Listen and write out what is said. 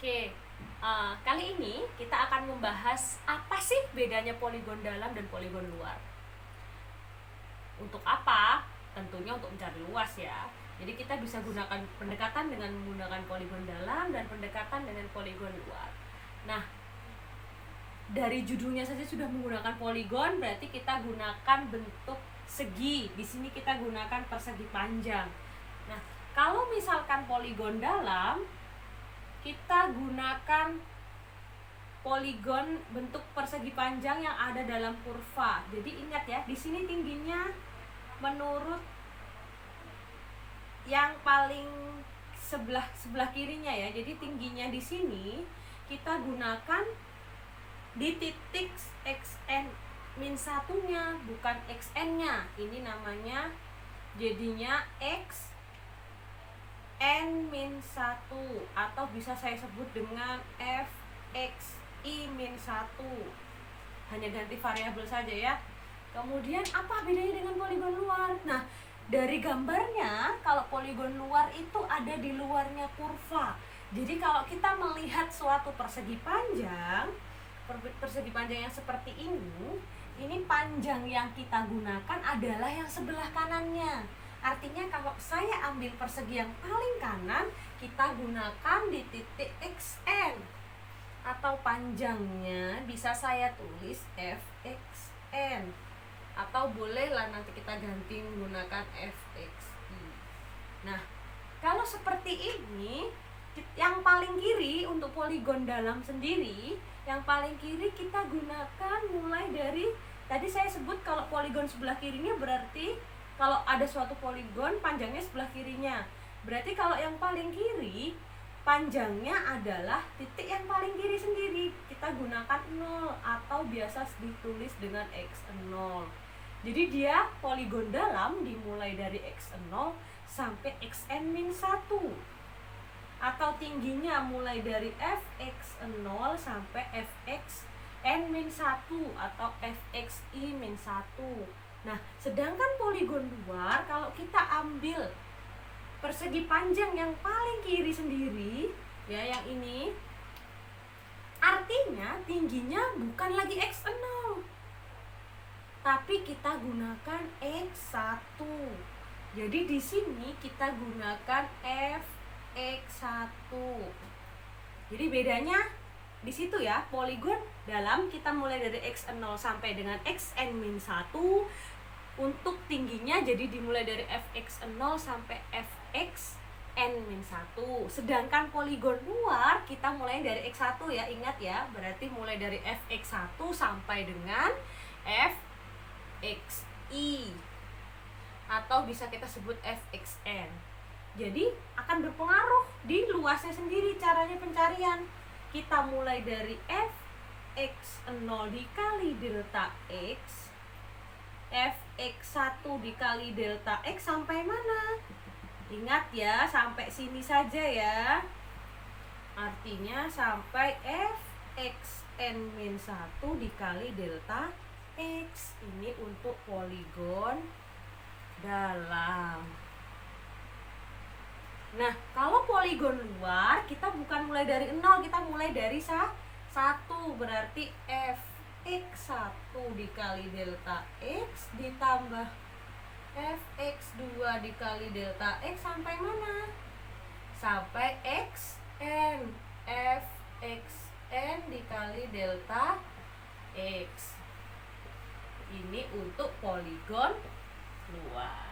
Oke, kali ini kita akan membahas apa sih bedanya poligon dalam dan poligon luar. Untuk apa? Tentunya untuk mencari luas ya. Jadi kita bisa gunakan pendekatan dengan menggunakan poligon dalam dan pendekatan dengan poligon luar. Nah, dari judulnya saja sudah menggunakan poligon, berarti kita gunakan bentuk segi. Di sini kita gunakan persegi panjang. Nah, kalau misalkan poligon dalam, kita gunakan poligon bentuk persegi panjang yang ada dalam kurva. Jadi ingat ya, di sini tingginya menurut yang paling sebelah kirinya ya. Jadi tingginya di sini kita gunakan di titik xn min satunya, bukan xn-nya. Ini namanya jadinya x n-1 atau bisa saya sebut dengan fxi-1. Hanya ganti variabel saja ya. Kemudian apa bedanya dengan poligon luar? Nah, dari gambarnya kalau poligon luar itu ada di luarnya kurva. Jadi kalau kita melihat suatu persegi panjang yang seperti ini panjang yang kita gunakan adalah yang sebelah kanannya. Artinya kalau saya ambil persegi yang paling kanan, kita gunakan di titik xn. Atau panjangnya bisa saya tulis fxn. Atau bolehlah nanti kita ganti menggunakan fxi. Nah, kalau seperti ini, yang paling kiri untuk poligon dalam sendiri, yang paling kiri kita gunakan mulai dari, tadi saya sebut kalau poligon sebelah kirinya berarti kalau ada suatu poligon panjangnya sebelah kirinya. Berarti kalau yang paling kiri panjangnya adalah titik yang paling kiri sendiri. Kita gunakan 0 atau biasa ditulis dengan x0. Jadi dia poligon dalam dimulai dari x0 sampai xn-1. Atau tingginya mulai dari fx0 sampai fxn-1 atau fxi-1. Nah, sedangkan poligon luar kalau kita ambil persegi panjang yang paling kiri sendiri, ya yang ini, artinya tingginya bukan lagi x0, tapi kita gunakan x1. Jadi di sini kita gunakan fx1. Jadi bedanya di situ ya, poligon dalam kita mulai dari x0 sampai dengan xn-1. Untuk tingginya jadi dimulai dari fx0 sampai fxn-1. Sedangkan poligon luar kita mulai dari x1 ya, ingat ya, berarti mulai dari fx1 sampai dengan fxi atau bisa kita sebut fxn. Jadi akan berpengaruh di luasnya sendiri caranya pencarian. Kita mulai dari fx0 dikali delta x, fx1 dikali delta x sampai mana? Ingat ya, sampai sini saja ya. Artinya sampai fxn-1 dikali delta x. Ini untuk poligon dalam. Nah, kalau poligon luar kita bukan mulai dari 0, kita mulai dari 1. Berarti fx1 dikali delta x ditambah fx2 dikali delta x sampai mana? Sampai xn. fxn dikali delta x. Ini untuk poligon luar.